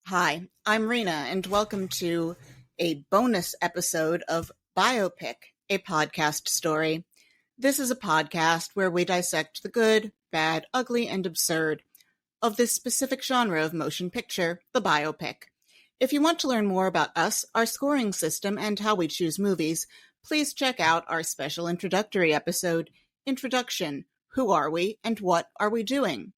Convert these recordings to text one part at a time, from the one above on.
Hi, I'm Rena, and welcome to a bonus episode of Biopic, a podcast story. This is a podcast where we dissect the good, bad, ugly, and absurd of this specific genre of motion picture, the biopic. If you want to learn more about us, our scoring system, and how we choose movies, please check out our special introductory episode, Introduction, Who Are We, and What Are We Doing?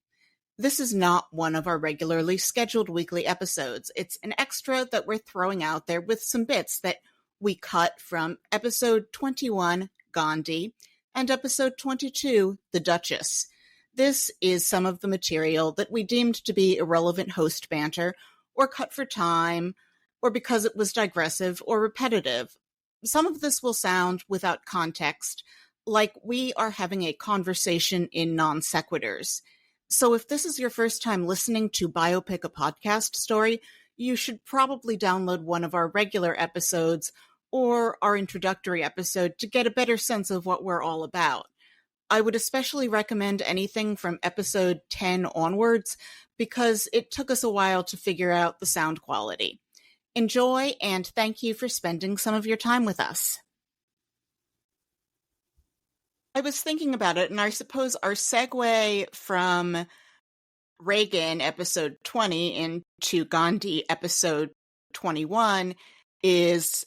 This is not one of our regularly scheduled weekly episodes. It's an extra that we're throwing out there with some bits that we cut from episode 21, Gandhi, and episode 22, The Duchess. This is some of the material that we deemed to be irrelevant host banter, or cut for time, or because it was digressive or repetitive. Some of this will sound without context, like we are having a conversation in non sequiturs. So if this is your first time listening to Biopic, a podcast story, you should probably download one of our regular episodes or our introductory episode to get a better sense of what we're all about. I would especially recommend anything from episode 10 onwards because it took us a while to figure out the sound quality. Enjoy, and thank you for spending some of your time with us. I was thinking about it, and I suppose our segue from Reagan, episode 20, into Gandhi, episode 21, is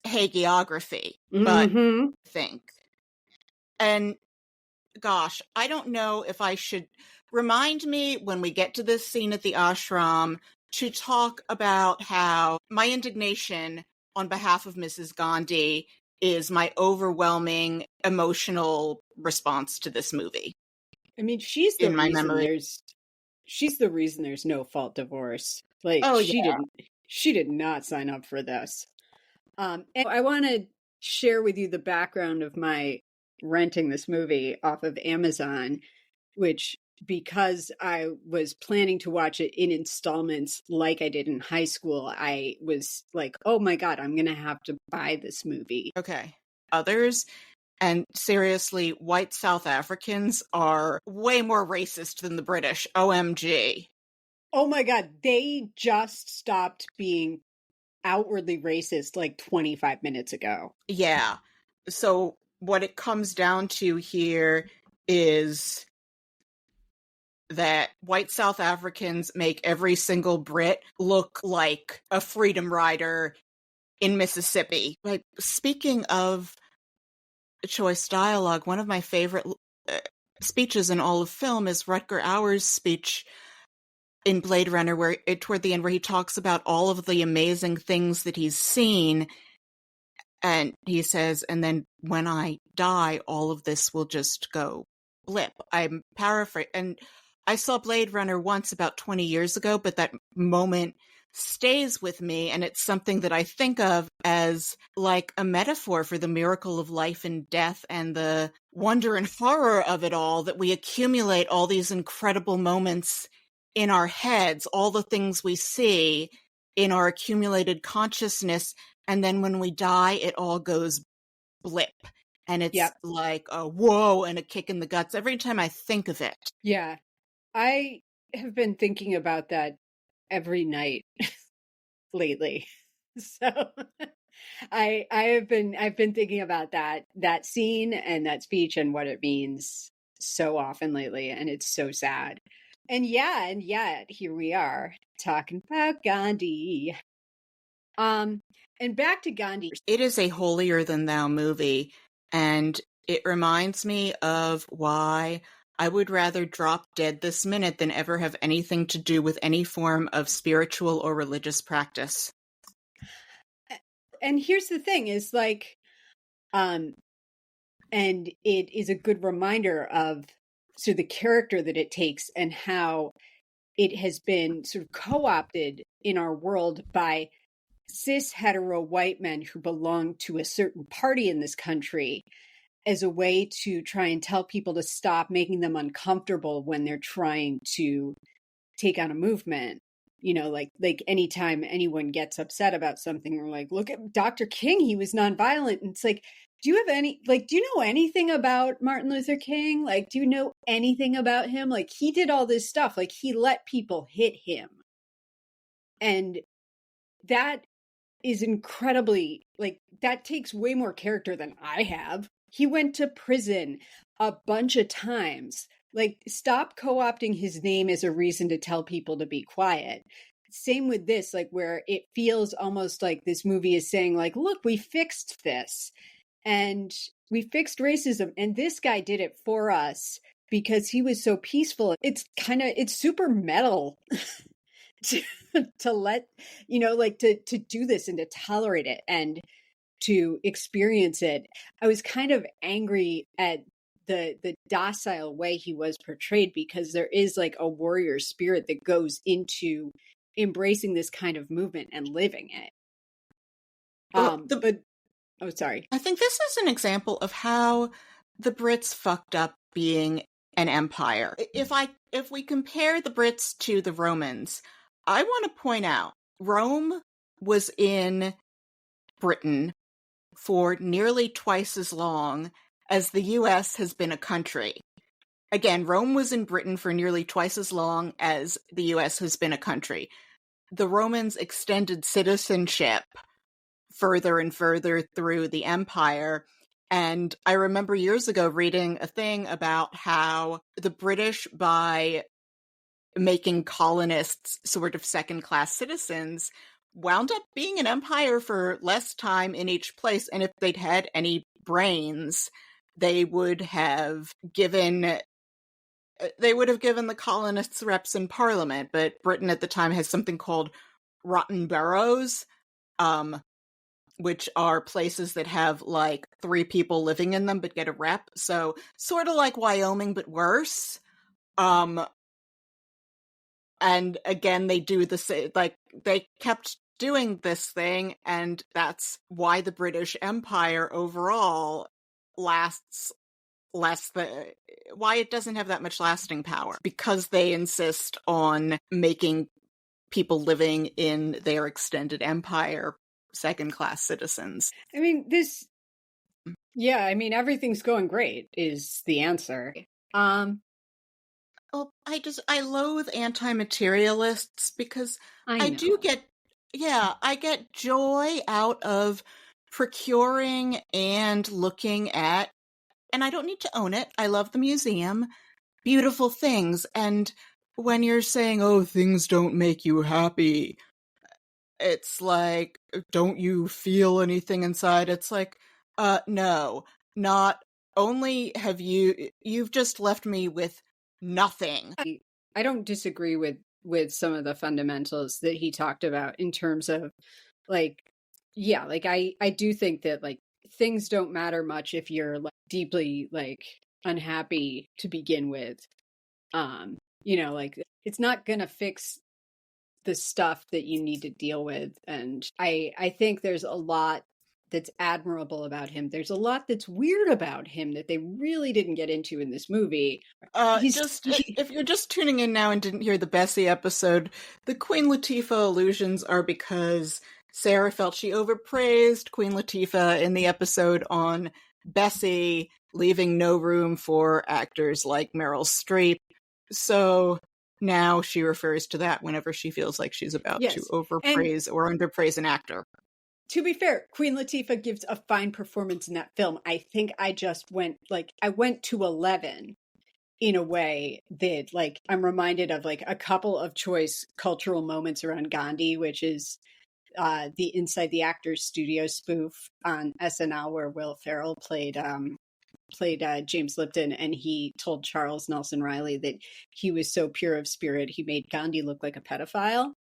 hagiography, but I think. And gosh, I don't know if I should remind me when we get to this scene at the ashram to talk about how my indignation on behalf of Mrs. Gandhi is my overwhelming emotional response to this movie. I mean, she's the reason there's no fault divorce. Like, she did not sign up for this. And I want to share with you the background of my renting this movie off of Amazon, which, because I was planning to watch it in installments like I did in high school, I was like, oh my God, I'm going to have to buy this movie. Okay. Others, and seriously, white South Africans are way more racist than the British. OMG. Oh my God, they just stopped being outwardly racist like 25 minutes ago. Yeah. So what it comes down to here is that white South Africans make every single Brit look like a freedom rider in Mississippi. Like, speaking of choice dialogue, one of my favorite speeches in all of film is Rutger Hauer's speech in Blade Runner, where toward the end, where he talks about all of the amazing things that he's seen. And he says, and then when I die, all of this will just go blip. I'm paraphrasing. And I saw Blade Runner once about 20 years ago, but that moment stays with me. And it's something that I think of as like a metaphor for the miracle of life and death and the wonder and horror of it all, that we accumulate all these incredible moments in our heads, all the things we see in our accumulated consciousness. And then when we die, it all goes blip. And it's like a whoa and a kick in the guts every time I think of it. Yeah. I have been thinking about that every night lately. So I've been thinking about that scene and that speech and what it means so often lately, and it's so sad. And yet here we are talking about Gandhi. And back to Gandhi. It is a holier than thou movie, and it reminds me of why I would rather drop dead this minute than ever have anything to do with any form of spiritual or religious practice. And here's the thing is like, and it is a good reminder of sort of the character that it takes and how it has been sort of co-opted in our world by cis hetero white men who belong to a certain party in this country as a way to try and tell people to stop making them uncomfortable when they're trying to take on a movement. You know, like anytime anyone gets upset about something, we're like, look at Dr. King, he was nonviolent. And it's like, do you know anything about Martin Luther King? Like, do you know anything about him? Like, he did all this stuff. Like, he let people hit him. And that is incredibly, like, that takes way more character than I have. He went to prison a bunch of times. Like, stop co-opting his name as a reason to tell people to be quiet. Same with this, like, where it feels almost like this movie is saying, like, look, we fixed this. And we fixed racism. And this guy did it for us because he was so peaceful. It's super metal to let, like to do this and to tolerate it and to experience it. I was kind of angry at the docile way he was portrayed, because there is like a warrior spirit that goes into embracing this kind of movement and living it. Sorry. I think this is an example of how the Brits fucked up being an empire. If we compare the Brits to the Romans, I want to point out Rome was in Britain for nearly twice as long as the US has been a country. Again, Rome was in Britain for nearly twice as long as the US has been a country. The Romans extended citizenship further and further through the empire. And I remember years ago reading a thing about how the British, by making colonists sort of second-class citizens, wound up being an empire for less time in each place. And if they'd had any brains, they would have given the colonists reps in parliament. But Britain at the time has something called rotten boroughs, which are places that have like 3 people living in them but get a rep. So sort of like Wyoming, but worse. And again, they do the same, like they kept doing this thing, and that's why the British Empire overall lasts less than, why it doesn't have that much lasting power, because they insist on making people living in their extended empire second-class citizens. I mean, everything's going great is the answer. Well, I loathe anti-materialists because I get joy out of procuring and looking at, and I don't need to own it, I love the museum, beautiful things. And when you're saying, oh, things don't make you happy, it's like, don't you feel anything inside? It's like, no, not only have you've just left me with nothing. I don't disagree with some of the fundamentals that he talked about in terms of like, yeah, like I do think that like things don't matter much if you're like deeply like unhappy to begin with. Like it's not gonna fix the stuff that you need to deal with. And I think there's a lot that's admirable about him. There's a lot that's weird about him that they really didn't get into in this movie. If you're just tuning in now and didn't hear the Bessie episode, the Queen Latifah allusions are because Sarah felt she overpraised Queen Latifah in the episode on Bessie, leaving no room for actors like Meryl Streep. So now she refers to that whenever she feels like she's about to overpraise or underpraise an actor. To be fair, Queen Latifah gives a fine performance in that film. I think I just went to 11 in a way that like I'm reminded of like a couple of choice cultural moments around Gandhi, which is the Inside the Actors Studio spoof on SNL where Will Ferrell played James Lipton, and he told Charles Nelson Riley that he was so pure of spirit he made Gandhi look like a pedophile.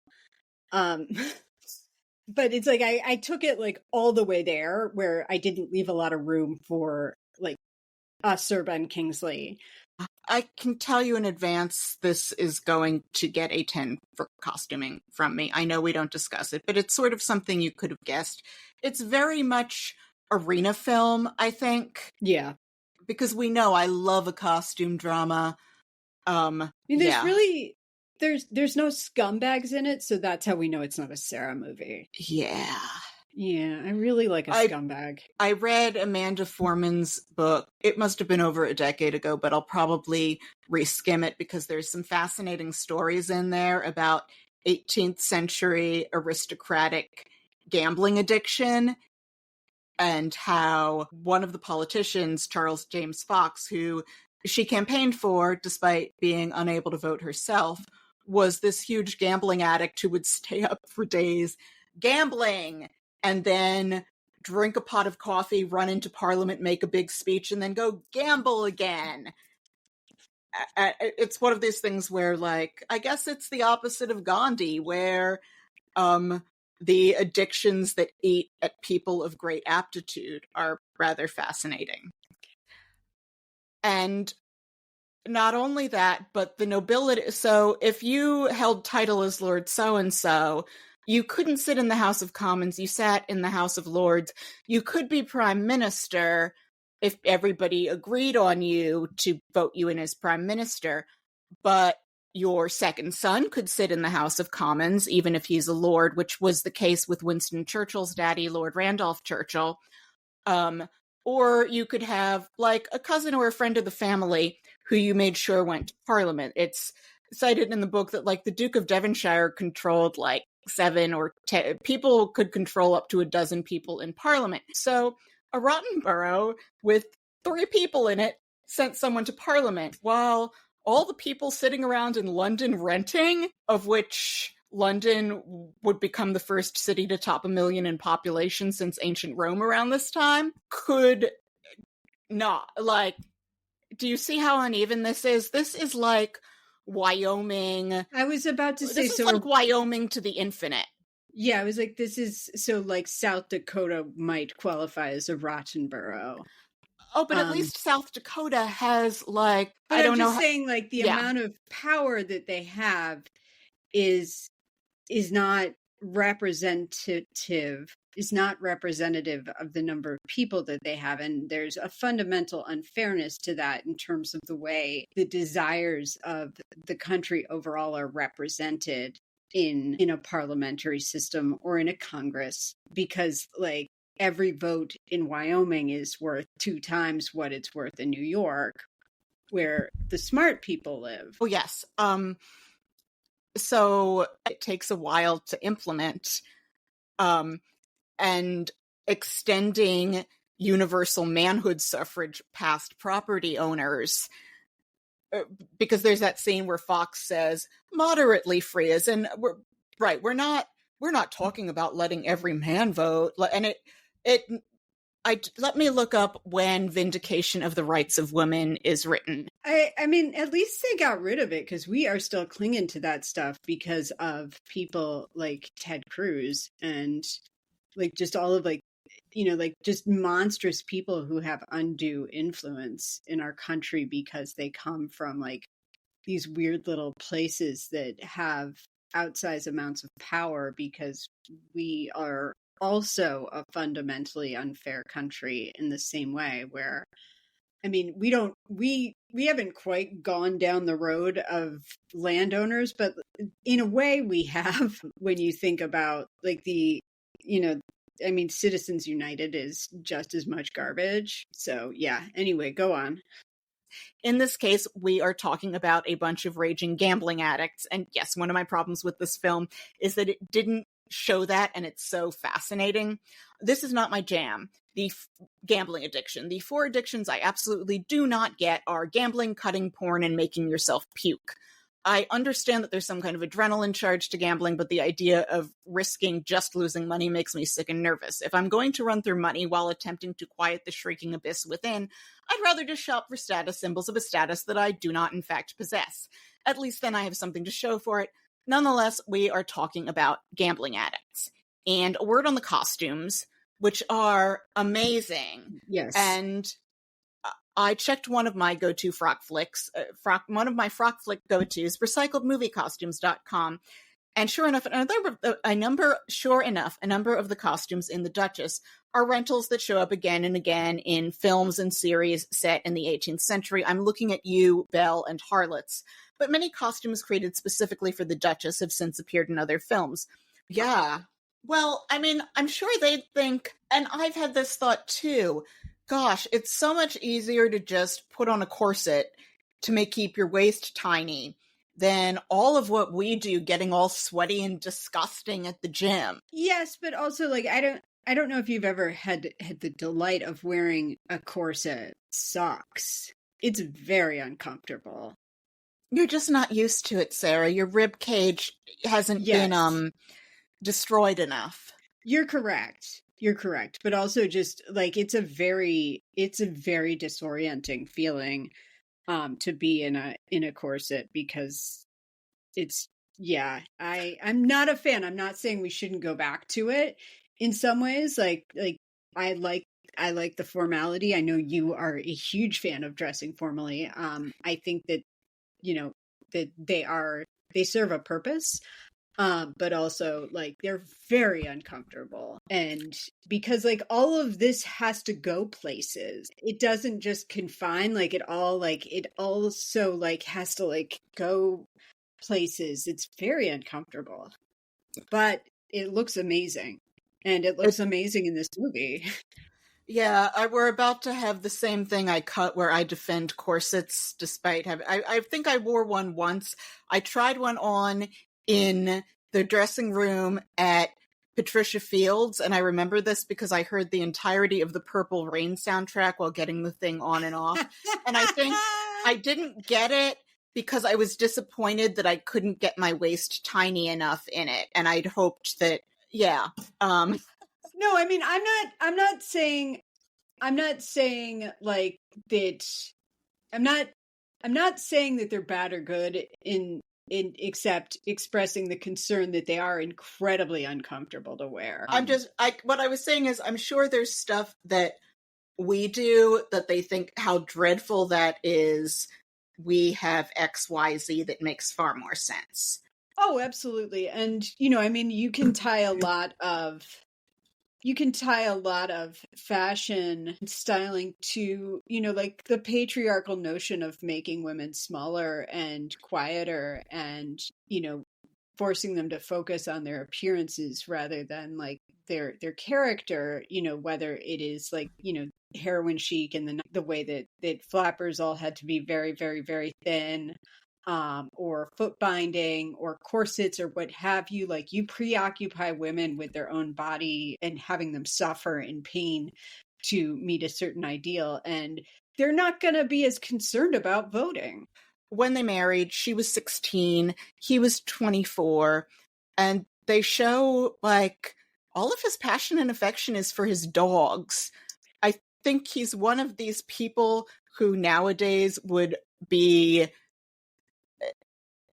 But it's like I took it like all the way there, where I didn't leave a lot of room for like Sir Ben Kingsley. I can tell you in advance this is going to get a 10 for costuming from me. I know we don't discuss it, but it's sort of something you could have guessed. It's very much arena film, I think. Yeah. Because we know I love a costume drama. There's no scumbags in it, so that's how we know it's not a Sarah movie. Yeah. Yeah, I really like a scumbag. I read Amanda Foreman's book. It must have been over a decade ago, but I'll probably reskim it because there's some fascinating stories in there about 18th century aristocratic gambling addiction, and how one of the politicians, Charles James Fox, who she campaigned for despite being unable to vote herself, was this huge gambling addict who would stay up for days gambling and then drink a pot of coffee, run into Parliament, make a big speech, and then go gamble again. It's one of these things where, like, I guess it's the opposite of Gandhi, where the addictions that eat at people of great aptitude are rather fascinating. And not only that, but the nobility. So if you held title as Lord so-and-so, you couldn't sit in the House of Commons, you sat in the House of Lords. You could be Prime Minister if everybody agreed on you to vote you in as Prime Minister, but your second son could sit in the House of Commons, even if he's a lord, which was the case with Winston Churchill's daddy, Lord Randolph Churchill. Or you could have, like, a cousin or a friend of the family who you made sure went to Parliament. It's cited in the book that, like, the Duke of Devonshire controlled, like, 7 or 10 people could control up to a dozen people in Parliament. So a rotten borough with 3 people in it sent someone to Parliament, while all the people sitting around in London renting, of which London would become the first city to top 1 million in population since ancient Rome around this time, could not. Like, do you see how uneven this is? This is like Wyoming. I was about to say, this is like Wyoming to the infinite. Yeah, I was like, this is, so like South Dakota might qualify as a rotten borough. Oh, but at least South Dakota has, like, I don't know. I'm just saying, like, the amount of power that they have is not representative, is not representative of the number of people that they have. And there's a fundamental unfairness to that in terms of the way the desires of the country overall are represented in a parliamentary system or in a Congress, because, like, every vote in Wyoming is worth 2 times what it's worth in New York, where the smart people live. Oh, yes. So it takes a while to implement, and extending universal manhood suffrage past property owners, because there's that scene where Fox says moderately free, as in, we're not talking about letting every man vote. And let me look up when Vindication of the Rights of Women is written. I mean, at least they got rid of it, because we are still clinging to that stuff because of people like Ted Cruz and, like, just all of, like, you know, like, just monstrous people who have undue influence in our country because they come from, like, these weird little places that have outsized amounts of power, because we are also a fundamentally unfair country in the same way, where, I mean, we haven't quite gone down the road of landowners, but in a way we have, when you think about, like, the, you know, I mean, Citizens United is just as much garbage. So yeah, anyway, go on. In this case, we are talking about a bunch of raging gambling addicts. And yes, one of my problems with this film is that it didn't show that, and it's so fascinating. This is not my jam. The gambling addiction. The 4 addictions I absolutely do not get are gambling, cutting porn, and making yourself puke. I understand that there's some kind of adrenaline charge to gambling, but the idea of risking just losing money makes me sick and nervous. If I'm going to run through money while attempting to quiet the shrieking abyss within, I'd rather just shop for status symbols of a status that I do not in fact possess. At least then I have something to show for it. Nonetheless, we are talking about gambling addicts. And a word on the costumes, which are amazing. Yes. And I checked one of my go-to frock flicks, one of my frock flick go-tos, recycledmoviecostumes.com. And sure enough, a number of the costumes in The Duchess are rentals that show up again and again in films and series set in the 18th century. I'm looking at you, Belle, and Harlots. But many costumes created specifically for The Duchess have since appeared in other films. Yeah. Well, I mean, I'm sure they'd think, and I've had this thought too, gosh, it's so much easier to just put on a corset to keep your waist tiny than all of what we do, getting all sweaty and disgusting at the gym. Yes, but also like I don't know if you've ever had the delight of wearing a corset socks. It's very uncomfortable. You're just not used to it, Sarah. Your rib cage hasn't been destroyed enough. You're correct. You're correct. But also just like it's a very disorienting feeling to be in a corset, because it's I'm not a fan. I'm not saying we shouldn't go back to it in some ways. Like I like the formality. I know you are a huge fan of dressing formally. I think that, you know, that they serve a purpose. But also like they're very uncomfortable, and because like all of this has to go places, it doesn't just confine, like it also like has to like go places. It's very uncomfortable, but it looks amazing, and it looks amazing in this movie. Yeah, we're about to have the same thing I cut where I defend corsets despite having. I think I wore one once. I tried one on in the dressing room at Patricia Fields, and I remember this because I heard the entirety of the Purple Rain soundtrack while getting the thing on and off. And I think I didn't get it because I was disappointed that I couldn't get my waist tiny enough in it, and I'd hoped that, No, I mean, I'm not saying like that. I'm not saying that they're bad or good in except expressing the concern that they are incredibly uncomfortable to wear. What I was saying is, I'm sure there's stuff that we do that they think how dreadful that is. We have XYZ that makes far more sense. Oh, absolutely. And, you know, I mean, you can tie a lot of fashion styling to, you know, like the patriarchal notion of making women smaller and quieter and, you know, forcing them to focus on their appearances rather than like their character, you know, whether it is like, you know, heroin chic and the way that flappers all had to be very, very, very thin, or foot binding or corsets or what have you. Like you preoccupy women with their own body and having them suffer in pain to meet a certain ideal, and they're not going to be as concerned about voting. When they married, she was 16, he was 24, and they show like all of his passion and affection is for his dogs. I think he's one of these people who nowadays would be,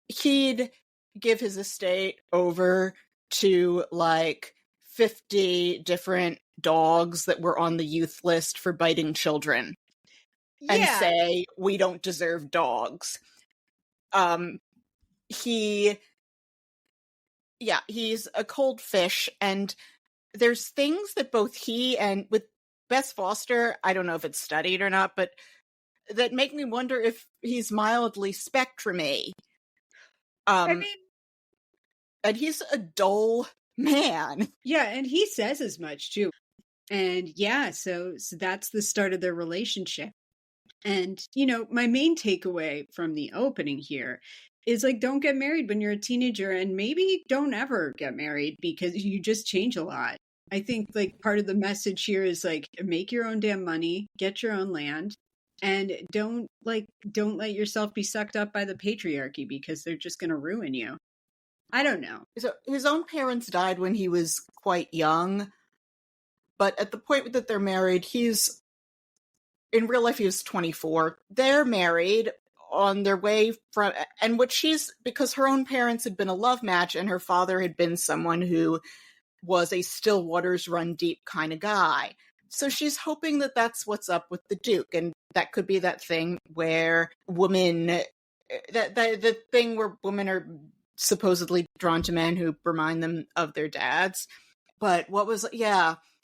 he'd give his estate over to like 50 different dogs that were on the youth list for biting children and say, we don't deserve dogs. He's a cold fish, and there's things that both he and with Bess Foster, I don't know if it's studied or not, but that make me wonder if he's mildly spectrum-y. I mean, and he's a dull man. Yeah, and he says as much too. And yeah, so that's the start of their relationship. And, you know, my main takeaway from the opening here is like, don't get married when you're a teenager, and maybe don't ever get married because you just change a lot. I think like part of the message here is like, make your own damn money, get your own land, and don't let yourself be sucked up by the patriarchy because they're just going to ruin you. I don't know. So his own parents died when he was quite young, but at the point that they're married, in real life, he was 24. They're married on their way from, and because her own parents had been a love match and her father had been someone who was a still waters run deep kind of guy. So she's hoping that that's what's up with the Duke, and that could be that thing where the thing where women are supposedly drawn to men who remind them of their dads. But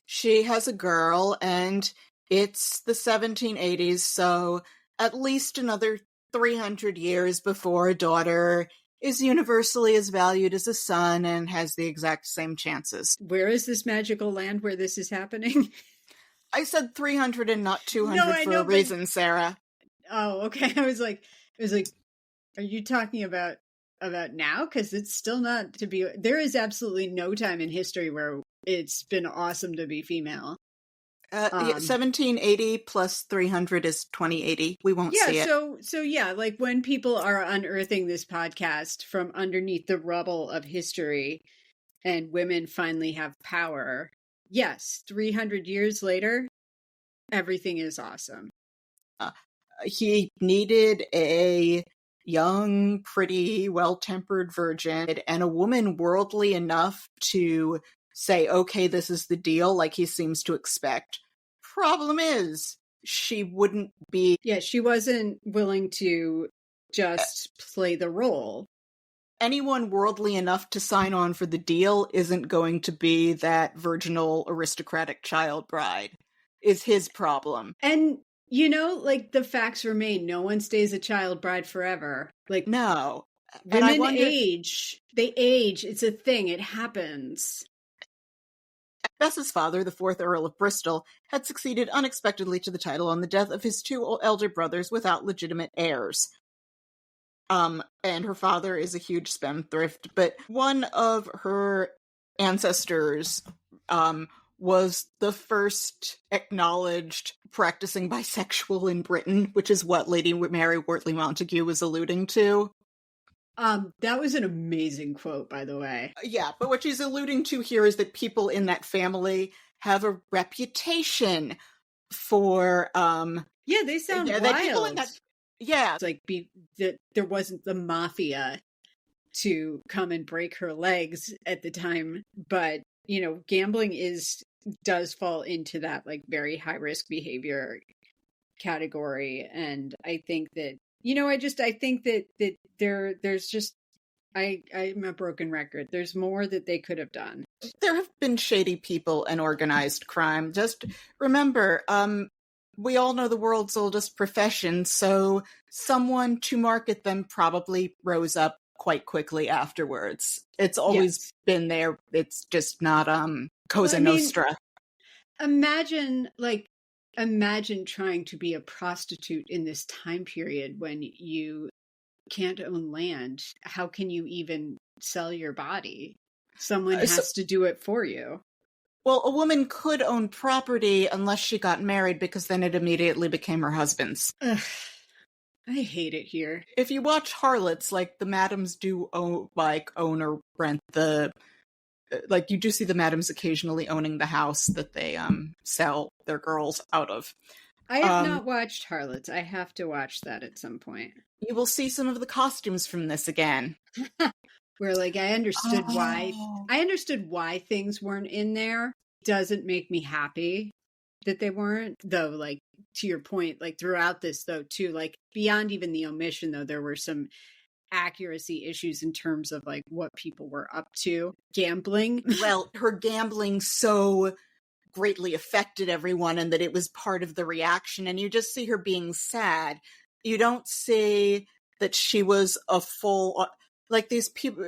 she has a girl, and it's the 1780s, so at least another 300 years before a daughter is universally as valued as a son and has the exact same chances. Where is this magical land where this is happening? I said 300 and not 200 a reason, Sarah. Oh, okay. I was like, are you talking about about now, because it's still not to be. There is absolutely no time in history where it's been awesome to be female. 1780 plus 300 is 2080. We won't see it. So yeah, like when people are unearthing this podcast from underneath the rubble of history and women finally have power, yes, 300 years later, everything is awesome. He needed a young, pretty, well-tempered virgin and a woman worldly enough to say, okay, this is the deal, like he seems to expect. Problem is, she wouldn't be... Yeah, she wasn't willing to just play the role. Anyone worldly enough to sign on for the deal isn't going to be that virginal, aristocratic child bride, is his problem. And, you know, like, the facts remain. No one stays a child bride forever. Like, no. Women age. They age. It's a thing. It happens. Bess's father, the 4th Earl of Bristol, had succeeded unexpectedly to the title on the death of his 2 elder brothers without legitimate heirs. And her father is a huge spendthrift, but one of her ancestors was the first acknowledged practicing bisexual in Britain, which is what Lady Mary Wortley Montagu was alluding to. That was an amazing quote, by the way. Yeah, but what she's alluding to here is that people in that family have a reputation for, Yeah, they sound wild. That people in that, yeah. It's like that there wasn't the mafia to come and break her legs at the time, but, you know, gambling does fall into that, like, very high-risk behavior category, and I think that, you know, I think that there's just, I'm a broken record. There's more that they could have done. There have been shady people and organized crime. Just remember, we all know the world's oldest profession, so someone to market them probably rose up quite quickly afterwards. It's always been there. It's just not Cosa Nostra. Imagine trying to be a prostitute in this time period when you can't own land. How can you even sell your body? Someone has to do it for you. Well, a woman could own property unless she got married, because then it immediately became her husband's. Ugh, I hate it here. If you watch Harlots, like, the madams do own or rent the... Like, you do see the madams occasionally owning the house that they sell their girls out of. I have not watched Harlots. I have to watch that at some point. You will see some of the costumes from this again. Where, like, I understood why things weren't in there. Doesn't make me happy that they weren't, though. Like, to your point, like, throughout this, though, too, like, beyond even the omission, though, there were some accuracy issues in terms of, like, what people were up to. Gambling. Well, her gambling so greatly affected everyone, and that it was part of the reaction, and you just see her being sad. You don't see that she was a full... Like, these people...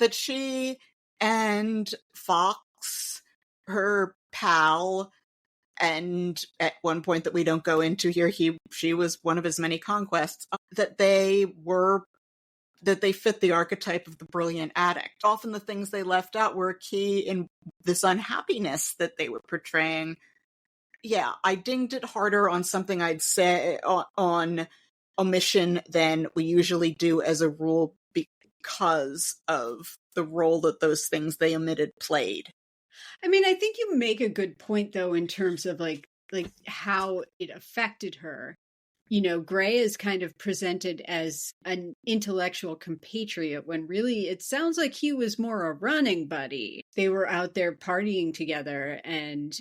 That she and Fox, her pal, and at one point that we don't go into here, she was one of his many conquests, that they fit the archetype of the brilliant addict. Often the things they left out were key in this unhappiness that they were portraying. Yeah, I dinged it harder on something I'd say on omission than we usually do as a rule, because of the role that those things they omitted played. I mean, I think you make a good point, though, in terms of like how it affected her. You know, Gray is kind of presented as an intellectual compatriot when really it sounds like he was more a running buddy. They were out there partying together and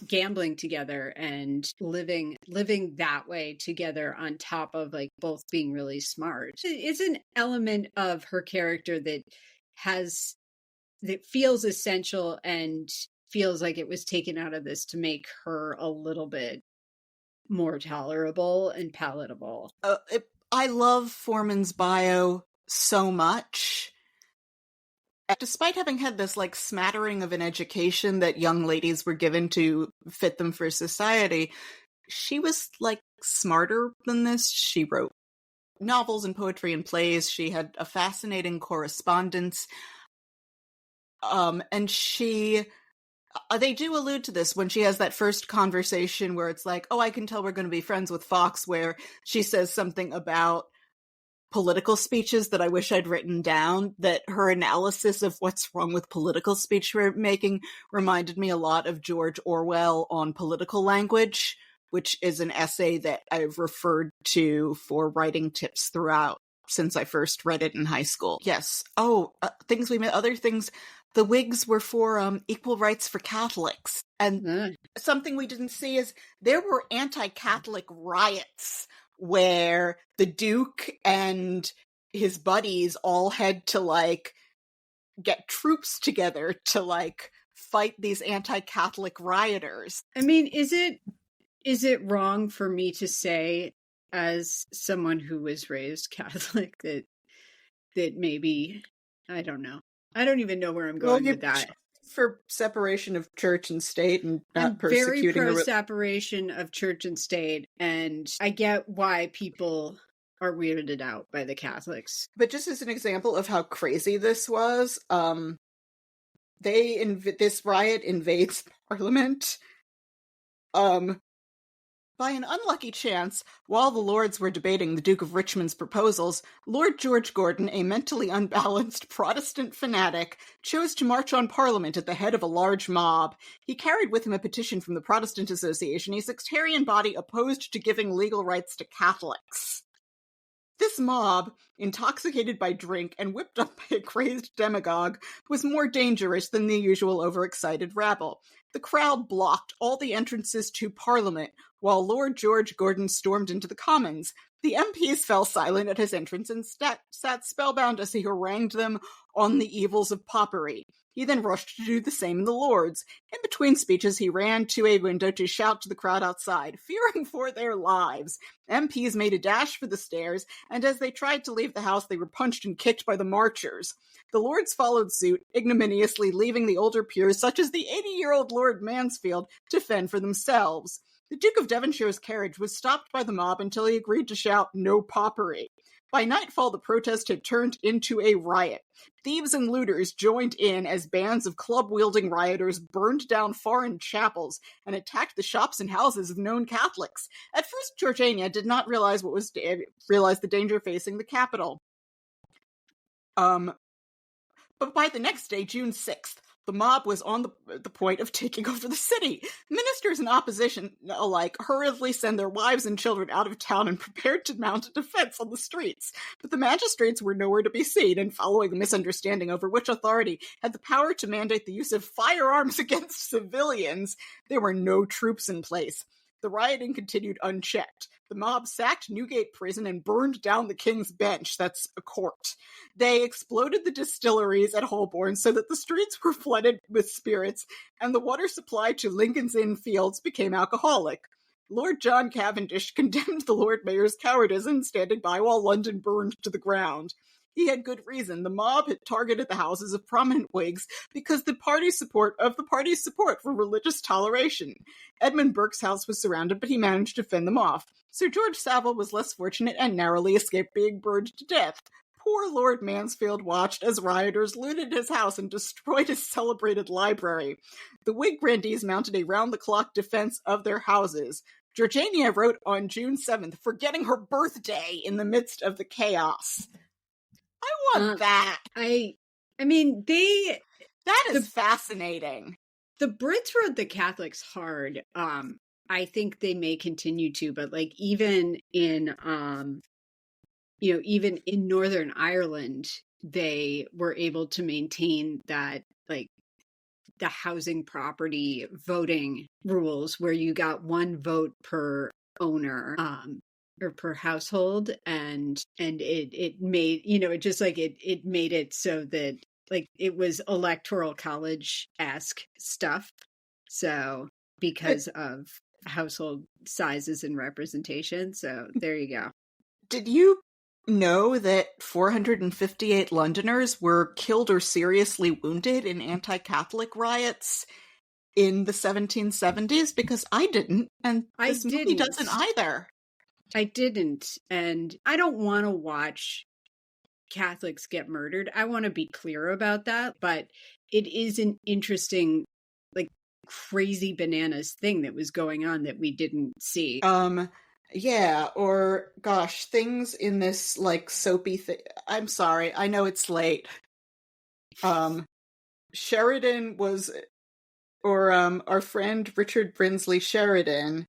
gambling together and living that way together, on top of, like, both being really smart. It's an element of her character that feels essential and feels like it was taken out of this to make her a little bit more tolerable and palatable. I love Foreman's bio so much. Despite having had this, like, smattering of an education that young ladies were given to fit them for society, she was, like, smarter than this. She wrote novels and poetry and plays. She had a fascinating correspondence. And they do allude to this when she has that first conversation where it's like, oh, I can tell we're going to be friends with Fox, where she says something about political speeches that I wish I'd written down, that her analysis of what's wrong with political speech making reminded me a lot of George Orwell on political language, which is an essay that I've referred to for writing tips throughout since I first read it in high school. Yes. Oh, other things. The Whigs were for equal rights for Catholics. And something we didn't see is there were anti-Catholic riots where the Duke and his buddies all had to, like, get troops together to, like, fight these anti-Catholic rioters. I mean, is it wrong for me to say, as someone who was raised Catholic, that maybe, I don't know. I don't even know where I'm going with that. For separation of church and state and not persecuting. I'm very pro separation of church and state, and I get why people are weirded out by the Catholics. But just as an example of how crazy this was, this riot invades Parliament. By an unlucky chance, while the Lords were debating the Duke of Richmond's proposals, Lord George Gordon, a mentally unbalanced Protestant fanatic, chose to march on Parliament at the head of a large mob. He carried with him a petition from the Protestant Association, a sectarian body opposed to giving legal rights to Catholics. This mob, intoxicated by drink and whipped up by a crazed demagogue, was more dangerous than the usual overexcited rabble. The crowd blocked all the entrances to Parliament, while Lord George Gordon stormed into the Commons. The MPs fell silent at his entrance and sat spellbound as he harangued them on the evils of popery. He then rushed to do the same in the Lords. In between speeches, he ran to a window to shout to the crowd outside, fearing for their lives. MPs made a dash for the stairs, and as they tried to leave the House, they were punched and kicked by the marchers. The Lords followed suit, ignominiously leaving the older peers, such as the 80-year-old Lord Mansfield, to fend for themselves. The Duke of Devonshire's carriage was stopped by the mob until he agreed to shout, "No popery." By nightfall, the protest had turned into a riot. Thieves and looters joined in as bands of club-wielding rioters burned down foreign chapels and attacked the shops and houses of known Catholics. At first, Georgiana did not realize the danger facing the capital. But by the next day, June 6th, the mob was on the point of taking over the city. Ministers and opposition alike hurriedly sent their wives and children out of town and prepared to mount a defense on the streets. But the magistrates were nowhere to be seen, and following a misunderstanding over which authority had the power to mandate the use of firearms against civilians, there were no troops in place. The rioting continued unchecked. The mob sacked Newgate Prison and burned down the King's Bench, that's a court. They exploded the distilleries at Holborn so that the streets were flooded with spirits, and the water supply to Lincoln's Inn Fields became alcoholic. Lord John Cavendish condemned the Lord Mayor's cowardice in standing by while London burned to the ground. He had good reason. The mob had targeted the houses of prominent Whigs because of the party's support for religious toleration. Edmund Burke's house was surrounded, but he managed to fend them off. Sir George Savile was less fortunate and narrowly escaped being burned to death. Poor Lord Mansfield watched as rioters looted his house and destroyed his celebrated library. The Whig grandees mounted a round-the-clock defense of their houses. Georgiana wrote on June 7th, forgetting her birthday in the midst of the chaos. I want that. I mean, that is fascinating. The Brits rode the Catholics hard. I think they may continue to, but like even in Northern Ireland, they were able to maintain that, like, the housing property voting rules where you got one vote per owner. Or per household, and it made, it made it so that, like, it was electoral college-esque stuff. So because of household sizes and representation. So there you go. Did you know that 458 Londoners were killed or seriously wounded in anti-Catholic riots in the 1770s? Because I didn't, and this movie doesn't either. I didn't. And I don't want to watch Catholics get murdered. I want to be clear about that. But it is an interesting, like, crazy bananas thing that was going on that we didn't see. Yeah, or gosh, things in this like soapy thing. I'm sorry, I know it's late. Sheridan was, or our friend Richard Brinsley Sheridan,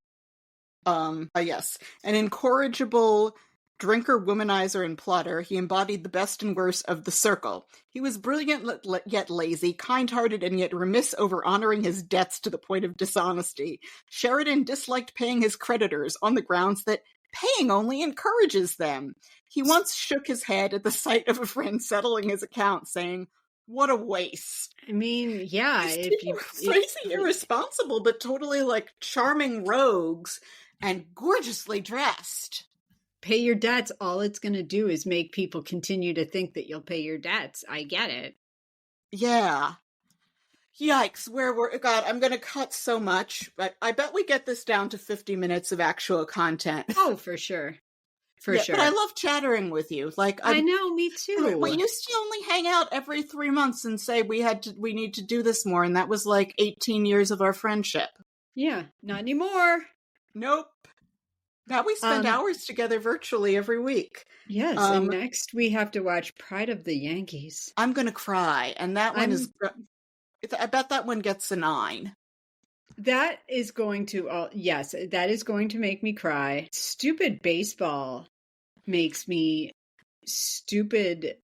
yes, an incorrigible drinker, womanizer, and plotter. He embodied the best and worst of the circle. He was brilliant yet lazy, kind-hearted and yet remiss over honoring his debts to the point of dishonesty. Sheridan disliked paying his creditors on the grounds that paying only encourages them. He once shook his head at the sight of a friend settling his account, saying, "What a waste." I mean, yeah, These if people you are crazy, irresponsible, but totally like charming rogues and gorgeously dressed. pay your debts, all it's going to do is make people continue to think that you'll pay your debts. I get it. Yeah. Yikes, God, I'm going to cut so much, but I bet we get this down to 50 minutes of actual content. Oh, for sure. For sure. But I love chattering with you. Like I know, me too. We used to only hang out every 3 months and say we need to do this more, and that was like 18 years of our friendship. Yeah, not anymore. Nope. Now we spend hours together virtually every week. Yes, and next we have to watch Pride of the Yankees. I'm going to cry, and that one is... I bet that one gets a 9. That is going to... yes, that is going to make me cry. Stupid baseball makes me stupid,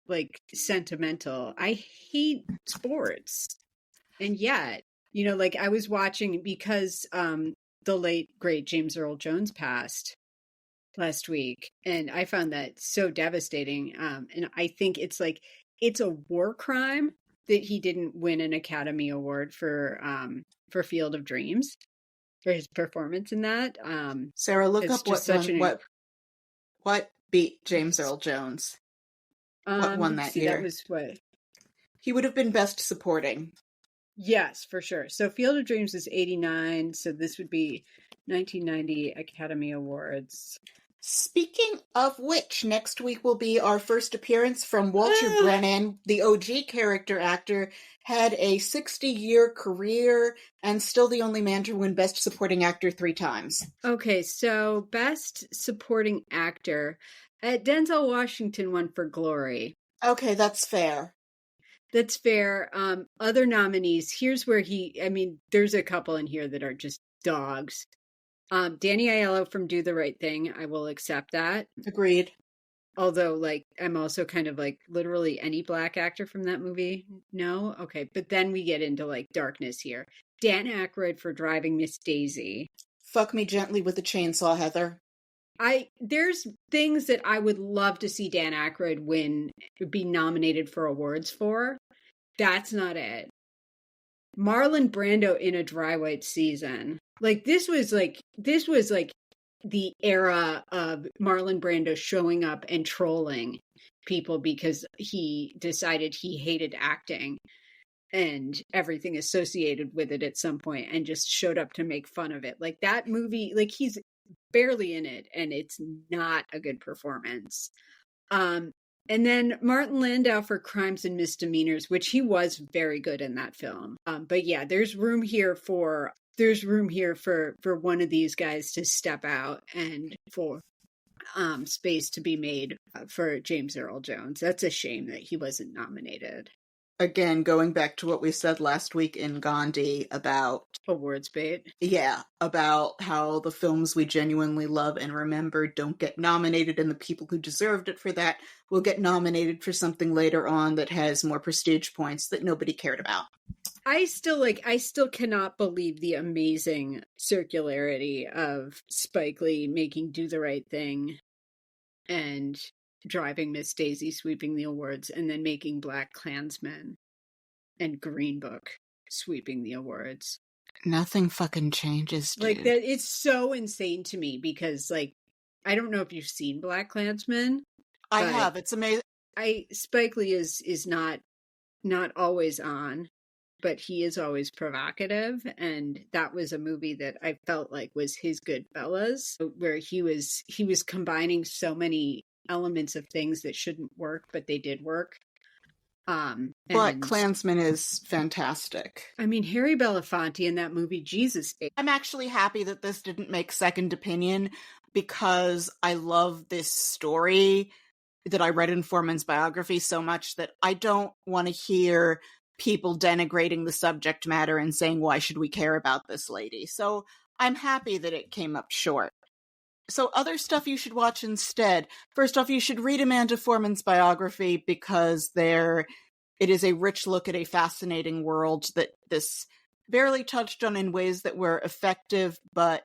like, sentimental. I hate sports. And yet, you know, like I was watching because the late, great James Earl Jones passed last week. And I found that so devastating. And I think it's like, it's a war crime that he didn't win an Academy Award for Field of Dreams, for his performance in that. Sarah, look up what beat James Earl Jones. What won that year? That was what? He would have been Best Supporting. Yes, for sure. So Field of Dreams is 89. So this would be 1990 Academy Awards. Speaking of which, next week will be our first appearance from Walter Brennan. The OG character actor had a 60-year career and still the only man to win Best Supporting Actor 3 times. Okay, so Best Supporting Actor. Denzel Washington won for Glory. Okay, that's fair. That's fair. Other nominees, here's where there's a couple in here that are just dogs. Danny Aiello from Do the Right Thing. I will accept that. Agreed. Although, like, I'm also kind of like literally any black actor from that movie. No? Okay. But then we get into like darkness here. Dan Aykroyd for Driving Miss Daisy. Fuck me gently with a chainsaw, Heather. There's things that I would love to see Dan Aykroyd be nominated for awards for. That's not it. Marlon Brando in A Dry White Season. Like, this was like the era of Marlon Brando showing up and trolling people because he decided he hated acting and everything associated with it at some point and just showed up to make fun of it. Like, that movie, like, he's barely in it and it's not a good performance. And then Martin Landau for Crimes and Misdemeanors, which he was very good in that film. But yeah, there's room here for one of these guys to step out and for space to be made for James Earl Jones. That's a shame that he wasn't nominated. Again, going back to what we said last week in Gandhi about awards bait. Yeah, about how the films we genuinely love and remember don't get nominated, and the people who deserved it for that will get nominated for something later on that has more prestige points that nobody cared about. I still cannot believe the amazing circularity of Spike Lee making Do the Right Thing and Driving Miss Daisy sweeping the awards, and then making Black Klansman and Green Book sweeping the awards. Nothing fucking changes, dude. Like, that, it's so insane to me because, like, I don't know if you've seen Black Klansman. I have. It's amazing. Spike Lee is not always on, but he is always provocative. And that was a movie that I felt like was his Goodfellas, where he was combining so many elements of things that shouldn't work, but they did work. But Klansman is fantastic. I mean, Harry Belafonte in that movie, Jesus. I'm actually happy that this didn't make Second Opinion, because I love this story that I read in Foreman's biography so much that I don't want to hear people denigrating the subject matter and saying, why should we care about this lady? So I'm happy that it came up short. So other stuff you should watch instead. First off, you should read Amanda Foreman's biography, because it is a rich look at a fascinating world that this barely touched on in ways that were effective, but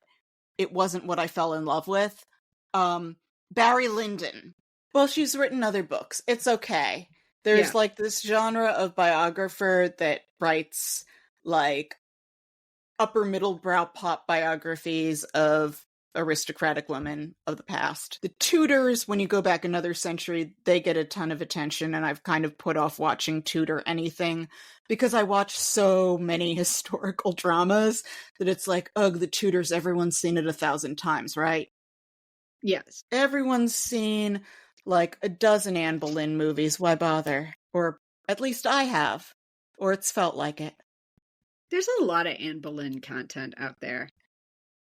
it wasn't what I fell in love with. Barry Lyndon. Well, she's written other books. It's okay. There's like this genre of biographer that writes like upper middle brow pop biographies of aristocratic women of the past. The Tudors, when you go back another century, they get a ton of attention, and I've kind of put off watching Tudor anything because I watch so many historical dramas that it's like, ugh, the Tudors, everyone's seen it 1,000 times, right? Yes. Everyone's seen like a dozen Anne Boleyn movies. Why bother? Or at least I have. Or it's felt like it. There's a lot of Anne Boleyn content out there.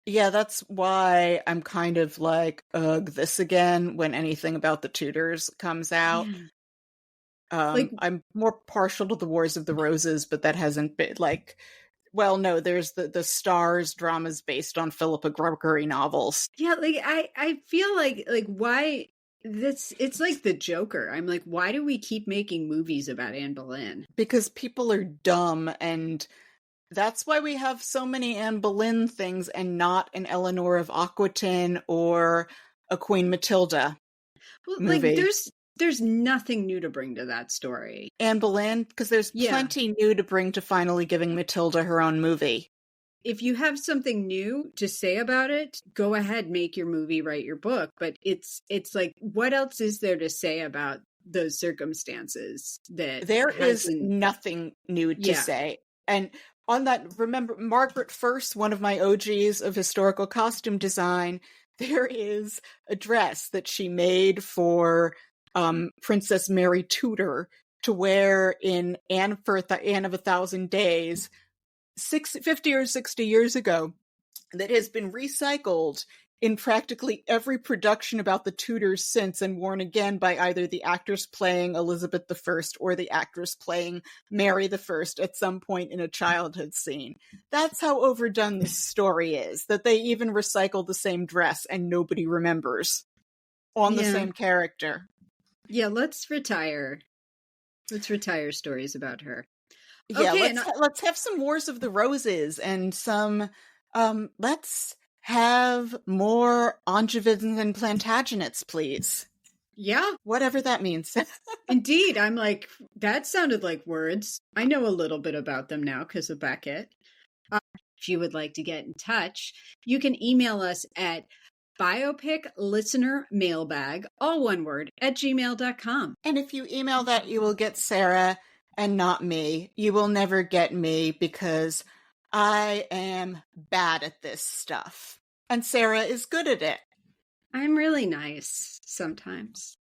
Yeah, that's why I'm kind of like, ugh, this again when anything about the Tudors comes out. I'm more partial to the Wars of the Roses, but that hasn't been like, well, no, there's the Stars dramas based on Philippa Gregory novels. Yeah, like I feel like why it's like the Joker. I'm like, why do we keep making movies about Anne Boleyn? Because people are dumb, and that's why we have so many Anne Boleyn things and not an Eleanor of Aquitaine or a Queen Matilda movie. Like there's nothing new to bring to that story. Anne Boleyn, because there's plenty new to bring to finally giving Matilda her own movie. If you have something new to say about it, go ahead, make your movie, write your book. But it's like, what else is there to say about those circumstances? That there is nothing new to say. And on that, remember Margaret First, one of my OGs of historical costume design, there is a dress that she made for Princess Mary Tudor to wear in Anne of 1,000 Days 50 or 60 years ago, that has been recycled in practically every production about the Tudors since, and worn again by either the actress playing Elizabeth I or the actress playing Mary I at some point in a childhood scene. That's how overdone this story is, that they even recycle the same dress and nobody remembers on the same character. Yeah, let's retire. Let's retire stories about her. Yeah, okay, let's have some Wars of the Roses and some, let's have more Angevins and Plantagenets, please. Yeah. Whatever that means. Indeed. I'm like, that sounded like words. I know a little bit about them now because of Beckett. If you would like to get in touch, you can email us at biopiclistenermailbag, all one word, @gmail.com. And if you email that, you will get Sarah and not me. You will never get me because I am bad at this stuff. And Sarah is good at it. I'm really nice sometimes.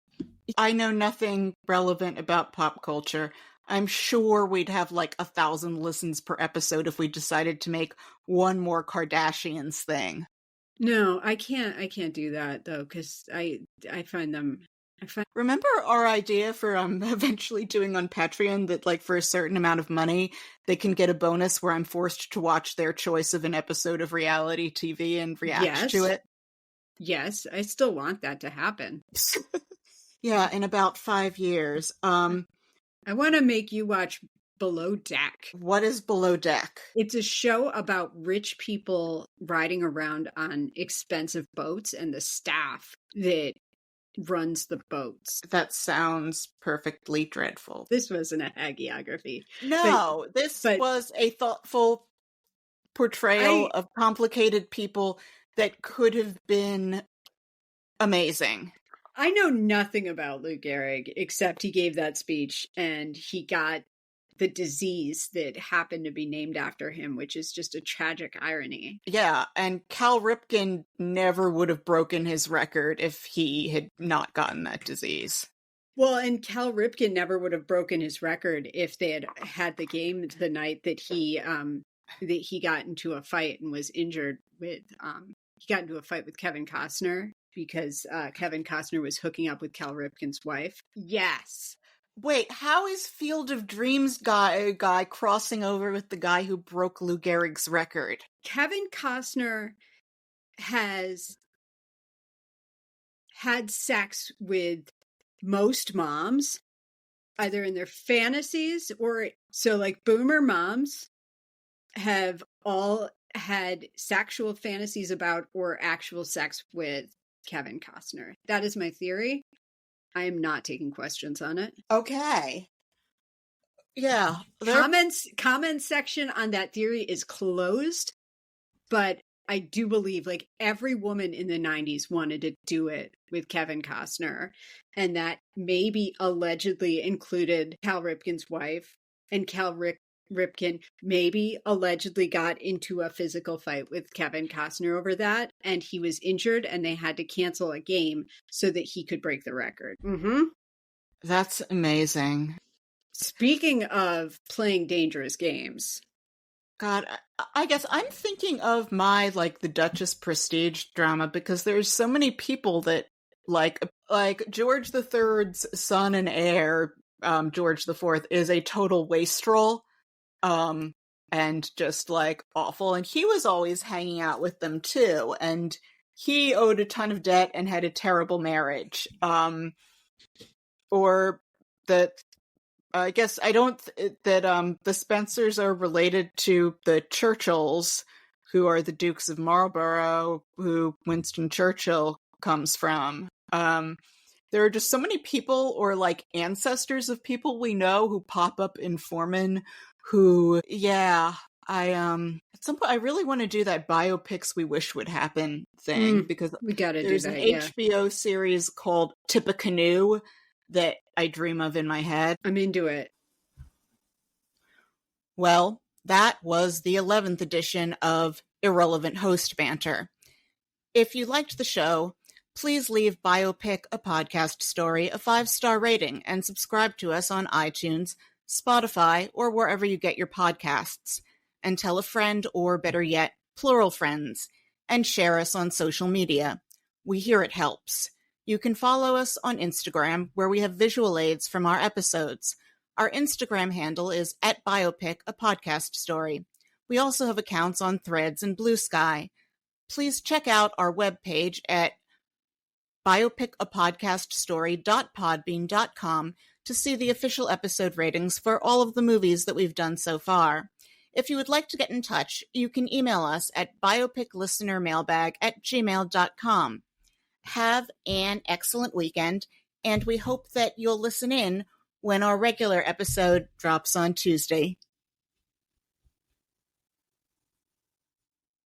I know nothing relevant about pop culture. I'm sure we'd have like 1,000 listens per episode if we decided to make one more Kardashians thing. No, I can't do that though, because I find them. Remember our idea for eventually doing on Patreon that like for a certain amount of money they can get a bonus where I'm forced to watch their choice of an episode of reality TV and react to it? Yes, I still want that to happen. Yeah, in about 5 years. I want to make you watch Below Deck. What is Below Deck? It's a show about rich people riding around on expensive boats and the staff that runs the boats. That sounds perfectly dreadful. This wasn't a hagiography. No, this was a thoughtful portrayal of complicated people that could have been amazing. I know nothing about Lou Gehrig except he gave that speech and he got the disease that happened to be named after him, which is just a tragic irony. Yeah, and Cal Ripken never would have broken his record if he had not gotten that disease. Well, and Cal Ripken never would have broken his record if they had had the game the night that he got into a fight and was injured with. He got into a fight with Kevin Costner because Kevin Costner was hooking up with Cal Ripken's wife. Yes. Wait, how is Field of Dreams guy crossing over with the guy who broke Lou Gehrig's record? Kevin Costner has had sex with most moms, either in their fantasies or so, like boomer moms have all had sexual fantasies about or actual sex with Kevin Costner. That is my theory. I am not taking questions on it. Okay. Yeah. Comments section on that theory is closed, but I do believe like every woman in the 90s wanted to do it with Kevin Costner, and that maybe allegedly included Cal Ripken's wife, and Cal Ripken maybe allegedly got into a physical fight with Kevin Costner over that, and he was injured and they had to cancel a game so that he could break the record. Mm-hmm. That's amazing. Speaking of playing dangerous games. God, I guess I'm thinking of my, like, the Duchess prestige drama, because there's so many people that, like George III's son and heir, George IV, is a total wastrel, and just, like, awful, and he was always hanging out with them, too, and he owed a ton of debt and had a terrible marriage, or that... I guess I don't that the Spencers are related to the Churchills, who are the Dukes of Marlborough, who Winston Churchill comes from. There are just so many people, or like ancestors of people we know, who pop up in Foreman. Who, yeah, at some point I really want to do that biopics we wish would happen thing, because we gotta there's do that, an HBO series called Tippecanoe that I dream of in my head. I'm into it. Well, that was the 11th edition of Irrelevant Host Banter. If you liked the show, please leave Biopic, a podcast story, a 5-star rating and subscribe to us on iTunes, Spotify, or wherever you get your podcasts. And tell a friend, or better yet, plural friends, and share us on social media. We hear it helps. You can follow us on Instagram, where we have visual aids from our episodes. Our Instagram handle is @Biopic, a podcast story. We also have accounts on Threads and Bluesky. Please check out our webpage at biopicapodcaststory.podbean.com to see the official episode ratings for all of the movies that we've done so far. If you would like to get in touch, you can email us at biopiclistenermailbag@gmail.com. Have an excellent weekend, and we hope that you'll listen in when our regular episode drops on Tuesday.